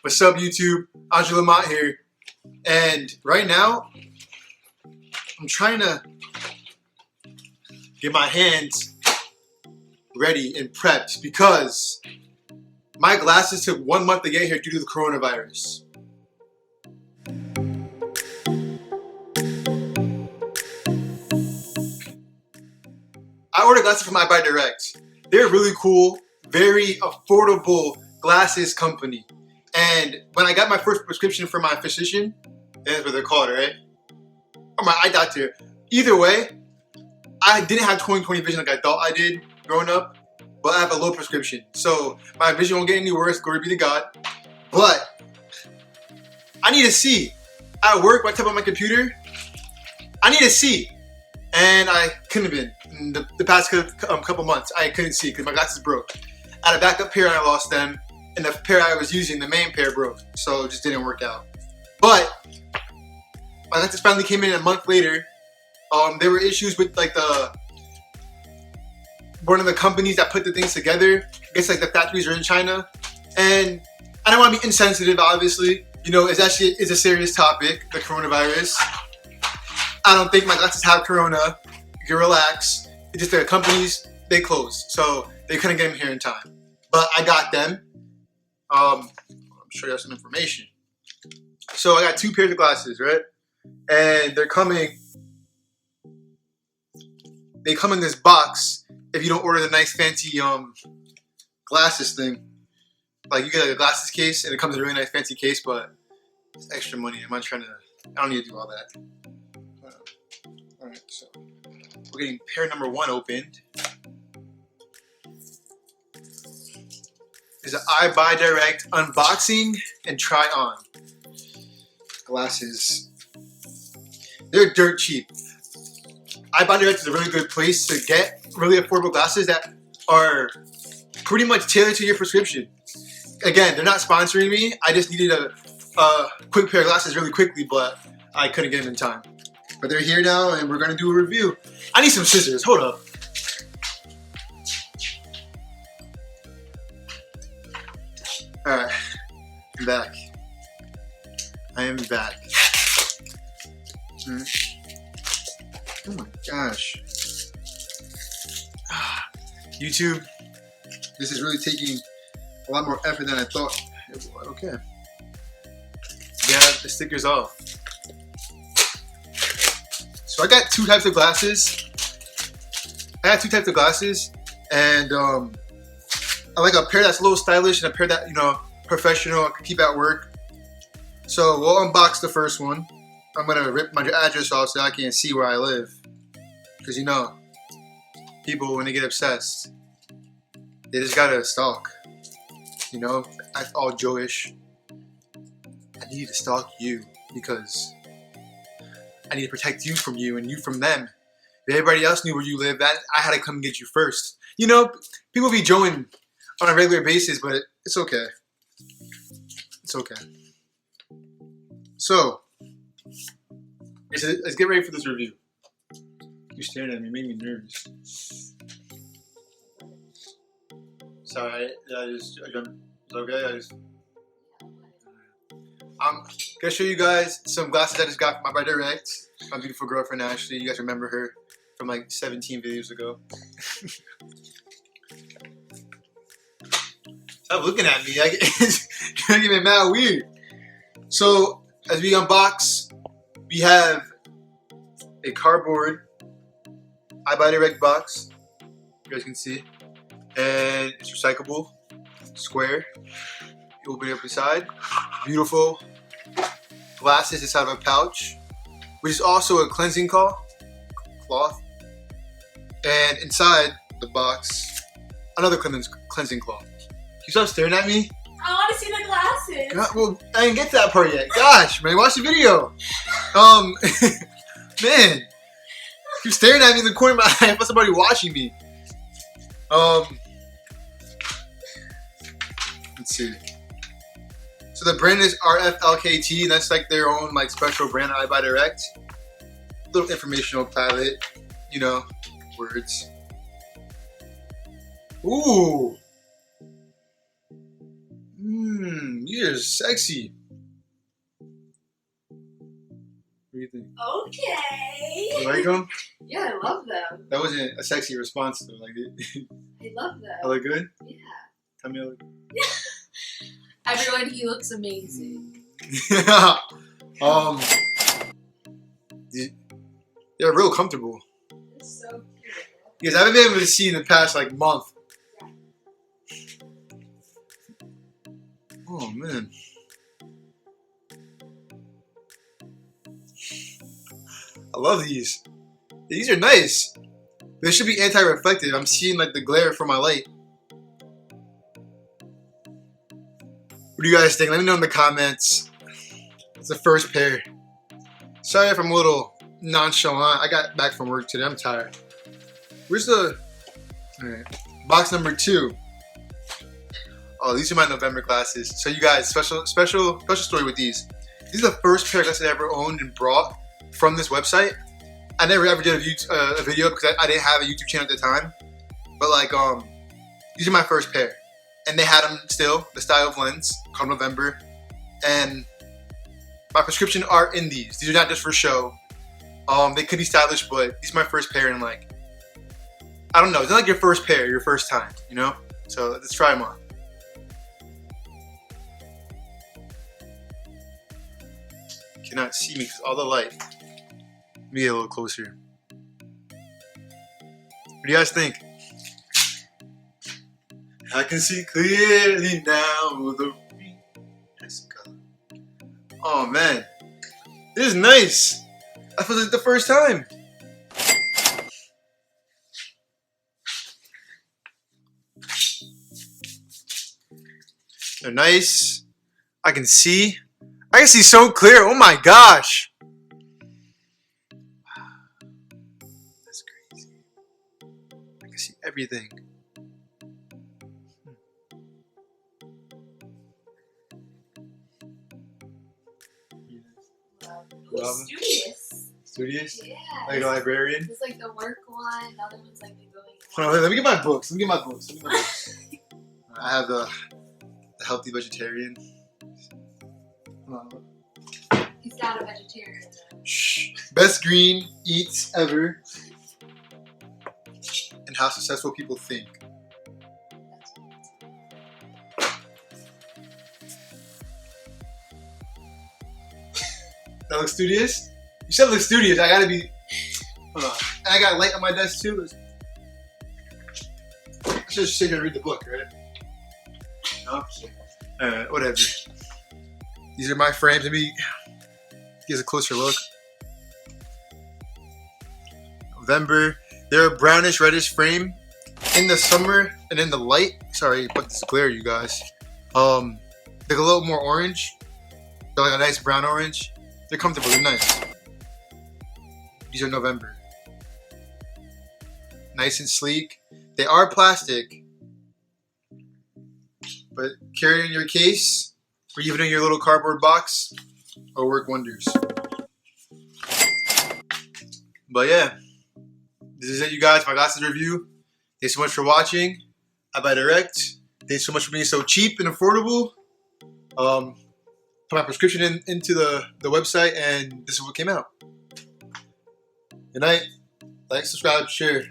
What's up, YouTube? Angela Lamont here. And right now, I'm trying to get my hands ready and prepped because my glasses took 1 month to get here due to the coronavirus. I ordered glasses from EYEBUY. They're really cool, very affordable glasses company. And when I got my first prescription from my physician, that's what they're called, right? Or my eye doctor. Either way, I didn't have 20/20 vision like I thought I did growing up, but I have a low prescription. So my vision won't get any worse, glory be to God. But I need to see. At work, when I type on my computer, I need to see. And I couldn't have been. In the past couple months, I couldn't see because my glasses broke. I had a backup pair and I lost them. And the pair I was using, the main pair, broke. So it just didn't work out. But my glasses finally came in a month later. There were issues with like one of the companies that put the things together. I guess like the factories are in China. And I don't want to be insensitive, obviously. You know, it's a serious topic, the coronavirus. I don't think my glasses have corona. You can relax. It's just the companies, they closed. So they couldn't get them here in time. But I got them. I'm sure you have some information. So I got 2 pairs of glasses, right? And they come in this box if you don't order the nice fancy glasses thing. Like you get like a glasses case and it comes in a really nice fancy case, but it's extra money. I don't need to do all that. Alright, so we're getting pair number 1 opened. Is an EYEBUY unboxing and try on. Glasses. They're dirt cheap. EYEBUY is a really good place to get really affordable glasses that are pretty much tailored to your prescription. Again, they're not sponsoring me. I just needed a quick pair of glasses really quickly, but I couldn't get them in time. But they're here now and we're gonna do a review. I need some scissors, hold up. Alright, I'm back. I am back. Oh my gosh. YouTube, this is really taking a lot more effort than I thought it would. Okay. Yeah, the stickers off. So I got 2 types of glasses. And I like a pair that's a little stylish and a pair that, you know, professional, I can keep at work. So we'll unbox the first one. I'm gonna rip my address off so I can't see where I live. Because you know, people when they get obsessed, they just gotta stalk. You know, act all Joe-ish. I need to stalk you because I need to protect you from you and you from them. If everybody else knew where you live, I had to come get you first. You know, people be joing on a regular basis, but it's okay. It's okay. So, let's get ready for this review. You're staring at me, made me nervous. Sorry, I jumped. It's okay. I'm gonna show you guys some glasses I just got from EYEBUY. My beautiful girlfriend, Ashley. You guys remember her from like 17 videos ago. Stop looking at me. You're getting me mad weird. So, as we unbox, we have a cardboard EYEBUY DIRECT box. You guys can see. And it's recyclable, square. You open it up inside. Beautiful glasses inside of a pouch, which is also a cleansing cloth. And inside the box, another cleansing cloth. You stop staring at me? I want to see the glasses. God, well, I didn't get to that part yet. Gosh, man, watch the video. Man, you're staring at me in the corner of my eye. I thought somebody watching me. Let's see. So the brand is RFLKT. That's like their own like special brand, EYEBUY DIRECT. Little informational palette, you know, words. Ooh. These are sexy. What do you think? Okay. You like them? Yeah, I love them. That wasn't a sexy response though. Like, I love them. I look good? Yeah. Tell me I look. Everyone, he looks amazing. They're real comfortable. They're so cute. Because I haven't been able to see in the past like month. Oh man. I love these. These are nice. They should be anti-reflective. I'm seeing like the glare from my light. What do you guys think? Let me know in the comments. It's the first pair. Sorry if I'm a little nonchalant. I got back from work today. I'm tired. Where's the... Alright. Box number 2. Oh, these are my November glasses. So you guys, special story with these. These are the first pair of glasses I ever owned and brought from this website. I never ever did a video because I didn't have a YouTube channel at the time. But like, these are my first pair. And they had them still, the style of lens, come November. And my prescription are in these. These are not just for show. They could be stylish, but these are my first pair, and like, I don't know, it's not like your first pair, your first time, you know? So let's try them on. You cannot see me because all the light. Let me get a little closer. What do you guys think? I can see clearly now the nice color. Oh man, this is nice. That was like the first time. They're nice. I can see so clear. Oh my gosh. That's crazy. I can see everything. Ooh, studious. Studious? Yeah. Like a librarian? It's like the work one, the other one's like the going Hold on, let me get my books. I have the healthy vegetarian. He's not a vegetarian. Shh. Best green eats ever. And how successful people think. That looks studious? You said it looks studious. I gotta be. Hold on. And I got light on my desk too. I should just sit here and read the book, right? No? Alright, whatever. These are my frames. Let me give us a closer look. November. They're a brownish reddish frame. In the summer and in the light. Sorry, but this glare, you guys. They're a little more orange. They're like a nice brown orange. They're comfortable, they're nice. These are November. Nice and sleek. They are plastic, but carry in your case or even in your little cardboard box will work wonders. But yeah, this is it, you guys. My glasses review. Thanks so much for watching. EYEBUY Thanks so much for being so cheap and affordable. Put my prescription into the website, and this is what came out. Good night. Like, subscribe, share.